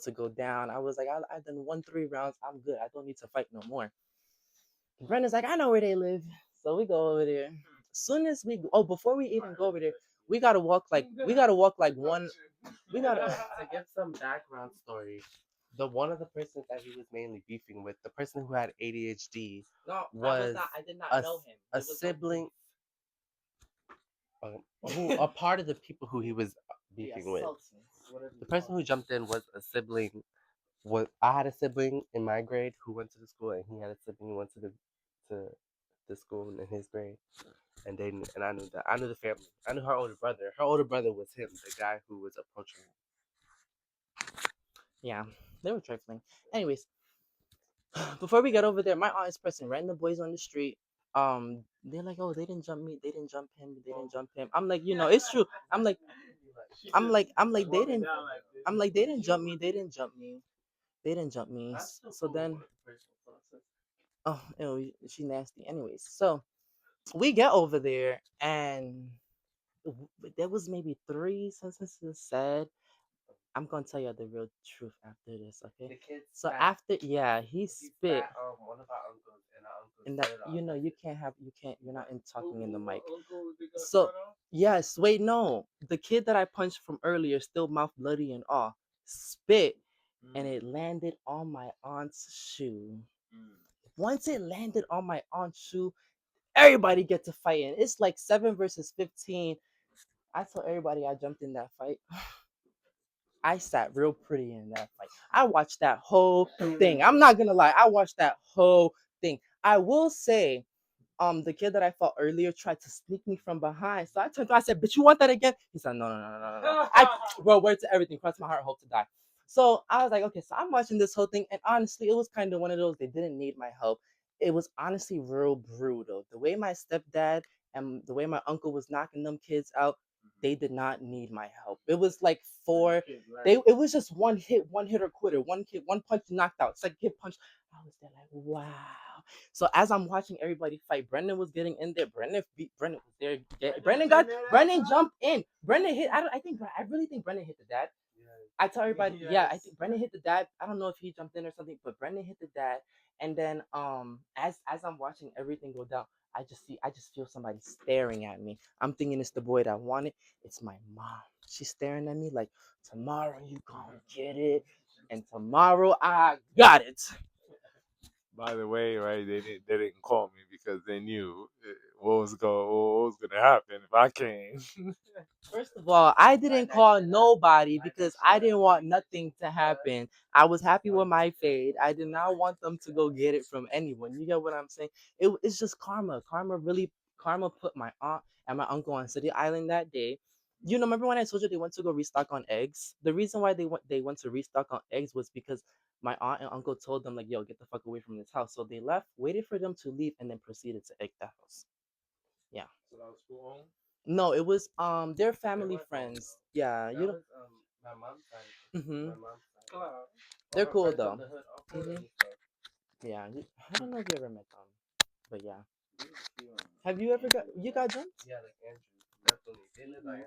to go down. I was like, I've done 1-3 rounds. I'm good. I don't need to fight no more. Brenda's like, I know where they live. So we go over there. Soon as before we even go over there, we gotta walk like one. We gotta. To give some background story, one of the persons that he was mainly beefing with, the person who had ADHD, No, was I did not a, know him. a sibling, a part of the people who he was beefing with. The person who jumped in was a sibling. I had a sibling in my grade who went to the school, and he had a sibling who went to the school in his grade, and I knew that. I knew the family. I knew her older brother. Her older brother was him, the guy who was approaching him. Yeah, they were trifling. Anyways, before we got over there, my aunt is pressing random boys on the street. They're like, oh, they didn't jump me, they didn't jump him, they didn't jump him. I'm like, it's true. They didn't jump me, they didn't jump me, they didn't jump me. So then, oh, she nasty. Anyways, so we get over there and there was maybe 3 sentences said. I'm gonna tell you the real truth after this, okay? The kids. So after, he spit. One of our uncles and our uncle And that you're not talking in the mic. Uncle, they got So cut off? yes, wait, no. The kid that I punched from earlier, still mouth bloody and all, spit and it landed on my aunt's shoe. Once it landed on my aunt's shoe, everybody get to fighting. It's like 7 versus 15. I told everybody I jumped in that fight. I sat real pretty in that fight. I watched that whole thing. I'm not gonna lie, I watched that whole thing. I will say, the kid that I fought earlier tried to sneak me from behind. So I turned around, I said, "Bitch, you want that again?" He said, "No, no, no, no, no, no." Bro, word to everything, cross my heart, hope to die. So I was like, okay, so I'm watching this whole thing, and honestly, it was kind of one of those, they didn't need my help. It was honestly real brutal. The way my stepdad and the way my uncle was knocking them kids out, they did not need my help. It was like it was just one hit or quitter. One kid, one punch knocked out. It's like kid punch. I was there like, wow. So as I'm watching everybody fight, Brendan was getting in there. Brendan was there. Brendan jumped in. Brendan hit. I really think Brendan hit the dad. I tell everybody, yeah, I think Brendan hit the dad. I don't know if he jumped in or something, but Brendan hit the dad. And then as I'm watching everything go down, I just feel somebody staring at me. I'm thinking it's the boy that I wanted. It's my mom. She's staring at me like, tomorrow you gonna get it. And tomorrow I got it. By the way, right? They didn't call me because they knew what was gonna happen if I came. First of all, I didn't call nobody because I didn't want nothing to happen. I was happy with my fade. I did not want them to go get it from anyone. You get what I'm saying? It's just karma. Karma put my aunt and my uncle on City Island that day. Remember when I told you they went to go restock on eggs? The reason why they went to restock on eggs was because my aunt and uncle told them like, "Yo, get the fuck away from this house." So they left, waited for them to leave, and then proceeded to egg the house. Yeah. So that was school on? No, it was their family friends. Yeah, That was my mom's side. Mhm. My mom's side. They're All my cool friends though. of the hood, all cool Mhm. and stuff. Yeah, I don't know if you ever met them, but yeah. Have you ever got jumped? Yeah, like Andrew. Definitely. They live like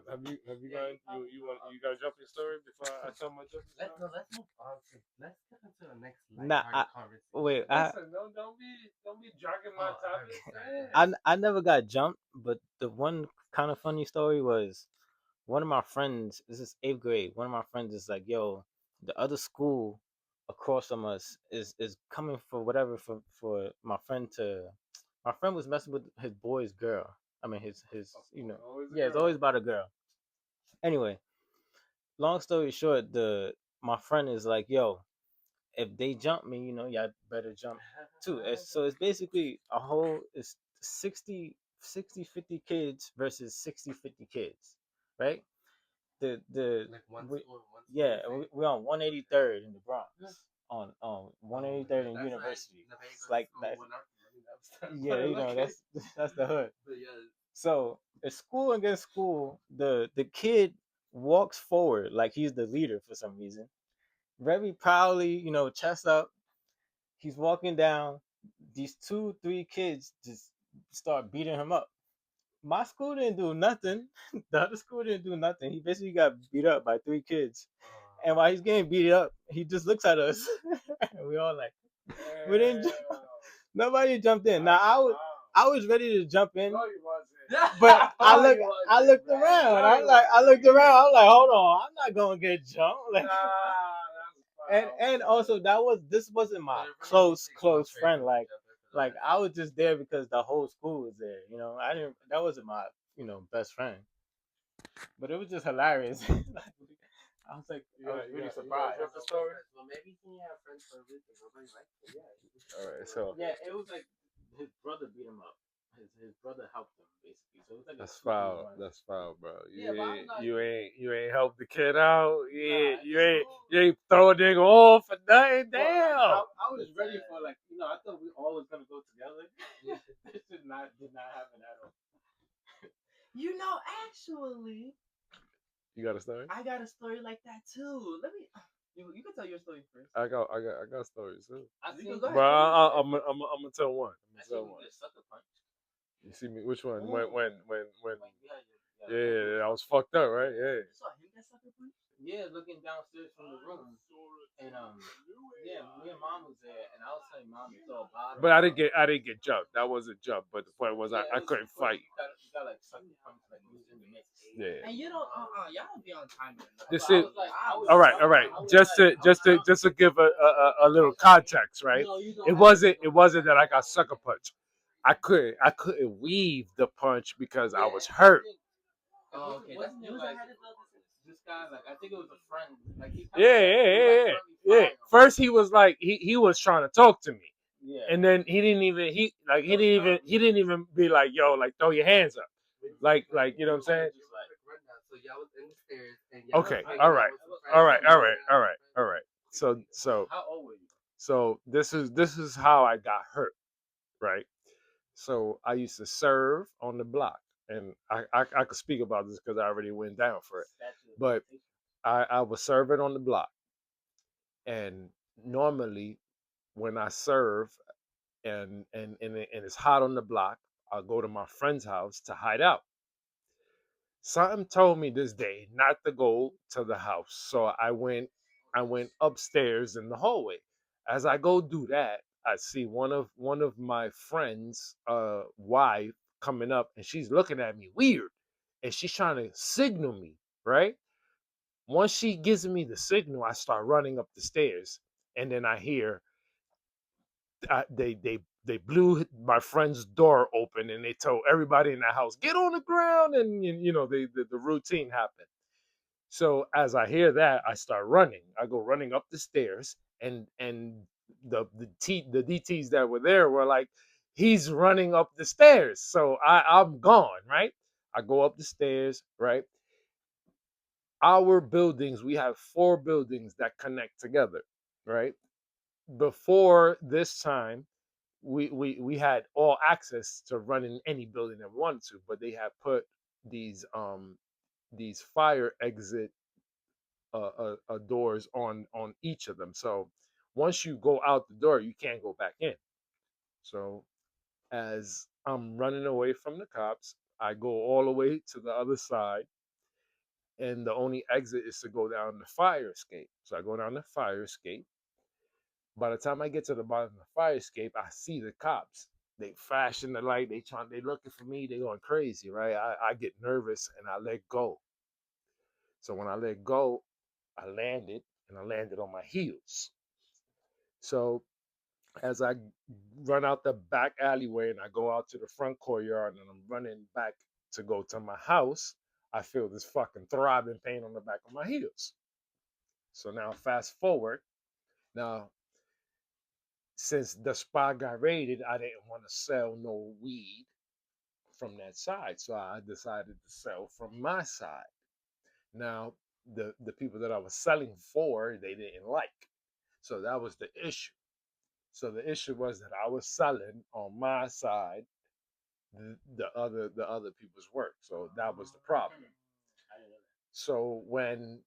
Have you guys you got a jumping story before I tell my jumping story? let's move on. Let's get into the next Nah, lighthearted conversation. wait, Listen, don't be dragging my Oh, topic. okay. I never got jumped, but the one kind of funny story was one of my friends. This is 8th grade. One of my friends is like, "Yo, the other school across from us is coming for whatever for my friend to." My friend was messing with his boy's girl. I mean, his Always a yeah, it's girl. always about a girl. Anyway, long story short, the my friend is like, "Yo, if they jump me, y'all better jump too." So it's basically it's 60, 50 kids versus 60, 50 kids, right? Like one we, school, one yeah, school. we're on 183rd in the Bronx, on 183rd and That's University. Like, It's like school, that. one up, I mean, Yeah, that's the hood. But yeah, So it's school against school. The kid walks forward like he's the leader for some reason, very proudly, chest up. He's walking down. These 2, 3 kids just start beating him up. My school didn't do nothing. The other school didn't do nothing. He basically got beat up by 3 kids. And while he's getting beat up, he just looks at us. And we all like, we didn't. Nobody jumped in. Now I was ready to jump in, No, you wasn't. but I looked around. I looked around. I'm like, hold on, I'm not gonna get jumped. Like, and also this wasn't my close friend. Like I was just there because the whole school was there. I didn't. That wasn't my best friend. But it was just hilarious. I was like, I was really surprised. What's the story? well, maybe he have friends for a reason. Nobody likes it. Yeah. All right, so Yeah, it was like his brother beat him up. His brother helped him basically. So it was like that's a foul. 2v1. That's foul, bro. Yeah, but I'm not- You ain't help the kid out. Nah, You ain't throw a nigga off or nothing. Damn. I was ready for I thought we all was gonna go together. This did not happen at all. Actually, You got a story? I got a story like that too. Let me. You can tell your story first. I got stories too. You can go ahead. But I'm gonna tell one. I'm gonna tell one. Sucker punch. You see me? Which one? Oh. When? Yeah, I was fucked up, right? Yeah. You saw him get sucker punch? Yeah, looking downstairs from the room, and yeah, me and mom was there, and I was telling mom to throw a bottle. But I didn't get jumped. That wasn't jump. But the point was, I couldn't fight. You got like sucker punch, like he was in the mix. Yeah. And you don't, y'all don't be on time. This I is was like, all right. All right. Just to give a little context, right? It wasn't that I got sucker punched. I couldn't weave the punch because I was hurt. Oh, okay. Wasn't it like this guy? Like I think it was a friend. Like he Yeah. First he was like he was trying to talk to me. Yeah. And then he didn't even be like, yo, like throw your hands up. Like you know what I'm saying? So y'all was in the stairs and Okay, all right. So How old were you? so this is how I got hurt, right? So I used to serve on the block, and I could speak about this because I already went down for it. But I was serving on the block, and normally when I serve and it's hot on the block, I'll go to my friend's house to hide out. Something told me this day not to go to the house, so I went upstairs in the hallway. As I go do that, I see one of my friends' wife coming up, and she's looking at me weird, and she's trying to signal me, right? Once she gives me the signal, I start running up the stairs, and then I hear they blew my friend's door open, and they told everybody in the house get on the ground, and the routine happened. So as I hear that, I start running. I go running up the stairs, and the DTs that were there were like, he's running up the stairs. So I'm gone, right? I go up the stairs, right? Our buildings, we have 4 buildings that connect together, right? Before this time, we had all access to run in any building that we wanted to, but they have put these fire exit doors on each of them. So once you go out the door, you can't go back in. So as I'm running away from the cops, I go all the way to the other side, and the only exit is to go down the fire escape. So I go down the fire escape. By the time I get to the bottom of the fire escape, I see the cops. They flashing the light. They looking for me. They going crazy, right? I get nervous and I let go. So when I let go, I landed, and I landed on my heels. So as I run out the back alleyway and I go out to the front courtyard and I'm running back to go to my house, I feel this fucking throbbing pain on the back of my heels. So now fast forward. Now, since the spot got raided, I didn't want to sell no weed from that side. So I decided to sell from my side. Now, the people that I was selling for, they didn't like. So that was the issue. So the issue was that I was selling on my side the other people's work. So that was the problem. So when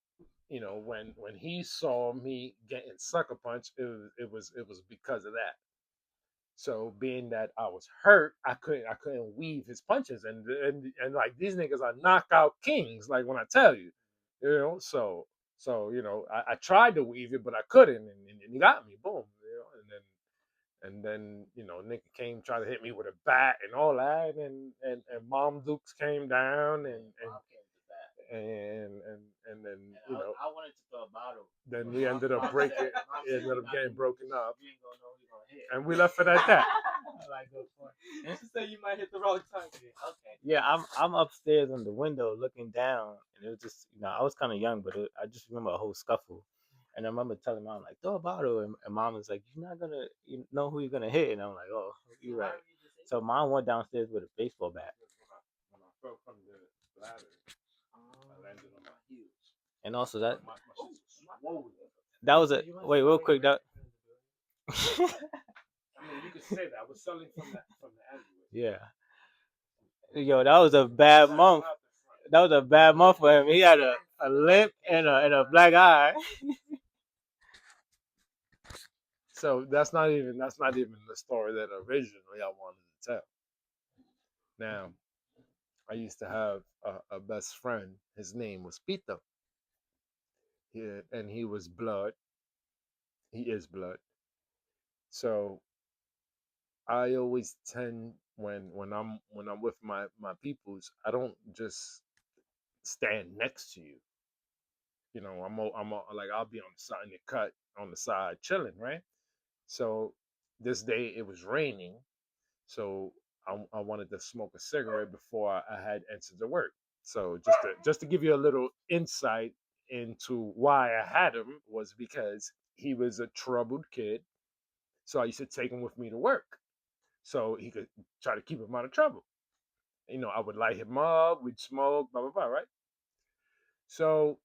he saw me getting sucker punched, it was because of that. So being that I was hurt, I couldn't weave his punches, and like these niggas are knockout kings. Like when I tell you, I tried to weave it, but I couldn't, and he got me, boom, and then nigga came trying to hit me with a bat and all that, and Mom Dukes came down, and then I wanted to throw a bottle. then we ended up breaking, it ended up getting broken up, You ain't gonna know who gonna hit. and we left it at that. Like good point. She said you might hit the wrong time. Okay. Yeah, I'm upstairs on the window looking down, and it was just I was kind of young, but I just remember a whole scuffle, and I remember telling mom like throw a bottle, and mom was like you're not gonna know who you're gonna hit, and I'm like oh you're right. So mom went downstairs with a baseball bat, When I fell from the ladder, I landed on my heels. and also that Whoa. that was a wait real quick that. I mean, you could say that. I was selling from the alleyway. Yeah. Yo, that was a bad month. That was a bad month for him. He had a lip and a black eye. So that's not even the story that originally I wanted to tell. Now, I used to have a best friend. His name was Pito. and he was blood. He is blood. So I always tend when I'm with my peoples, I don't just stand next to you. You know, like I'll be on the side in the cut on the side chilling, right? So this day it was raining, so I wanted to smoke a cigarette before I had entered the work. So just to give you a little insight into why I had him was because he was a troubled kid. So I used to take him with me to work so he could try to keep him out of trouble. You know, I would light him up, we'd smoke, blah, blah, blah, right? So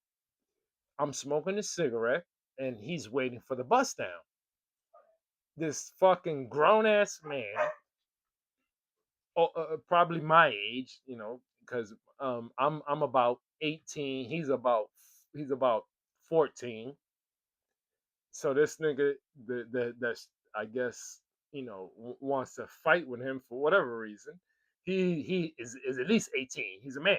I'm smoking a cigarette and he's waiting for the bus down. This fucking grown ass man, probably my age, you know, because I'm about 18, he's about 14. So this nigga that's I guess wants to fight with him for whatever reason. He is at least 18. He's a man.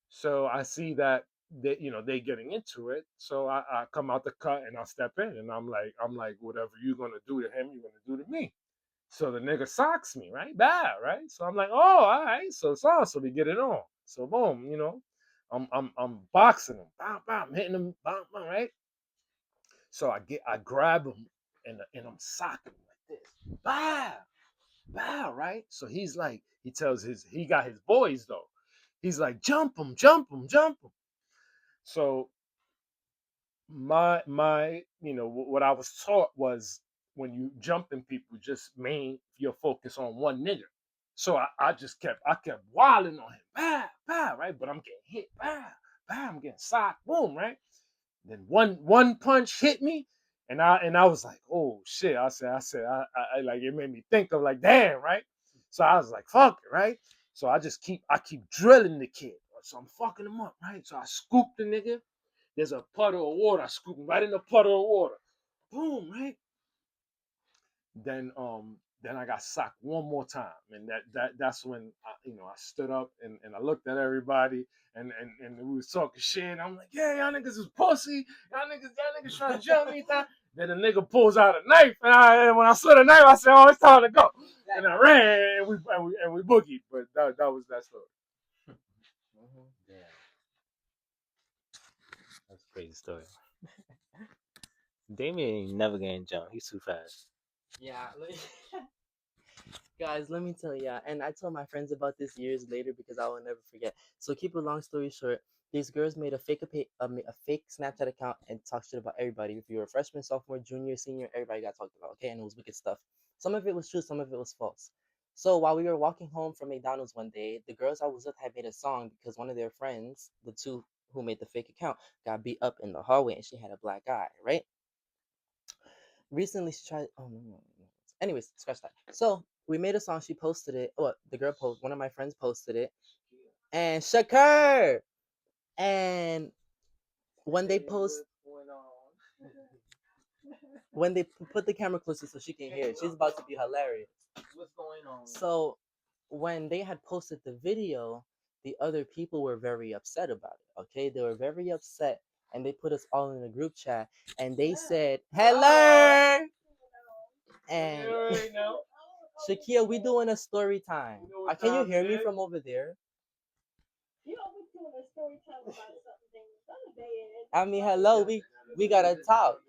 So I see that they getting into it. So I come out the cut and I step in and I'm like whatever you're gonna do to him, you're gonna do to me. So the nigga socks me, right? Bad, right? So I'm like, oh, all right. So it's on. So we get it on. So boom, I'm boxing him. Bam, bam, hitting him, bam, bam, right? So I grab him and I'm socking him like this. Bow, bow, right? So he's like, he got his boys though. He's like, jump him, jump him, jump him. So what I was taught was when you jumping people, just main your focus on one nigga. So I kept wilding on him, bah, bah, right? But I'm getting hit, bah, bah, I'm getting socked, boom, right? Then one punch hit me, and I was like, oh shit. I like it made me think of like, damn, right? So I was like, fuck it, right? So I keep drilling the kid. So I'm fucking him up, right? So I scoop the nigga. There's a puddle of water. I scoop him right in the puddle of water. Boom, right? Then I got socked one more time, and that's when I stood up and I looked at everybody and we was talking shit. And I'm like, yeah, y'all niggas is pussy. Y'all niggas trying to jump me. Then the nigga pulls out a knife, and when I saw the knife, I said, oh, it's time to go. And I ran and we boogied. But that was that story. Yeah, that's a crazy story. Damien ain't never getting jumped. He's too fast. Yeah, guys, let me tell you. And I told my friends about this years later because I will never forget. So keep a long story short, these girls made a fake Snapchat account and talked shit about everybody. If you were a freshman, sophomore, junior, senior, everybody got talked about. Okay, and it was wicked stuff. Some of it was true, some of it was false. So while we were walking home from McDonald's one day, the girls I was with had made a song because one of their friends, the two who made the fake account, got beat up in the hallway and she had a black eye, right? Recently she tried. Oh no, no, no. Anyways, scratch that. So we made a song. She posted it. Oh, the girl post. One of my friends posted it, and Shakur. And when they post, when they put the camera closer so she can hear it, she's about to be hilarious. What's going on? So when they had posted the video, the other people were very upset about it. Okay, they were very upset, and they put us all in a group chat, and they said, "Hello." And Shakia, we doing a story time. Can you hear me from over there? I mean, hello, we gotta talk.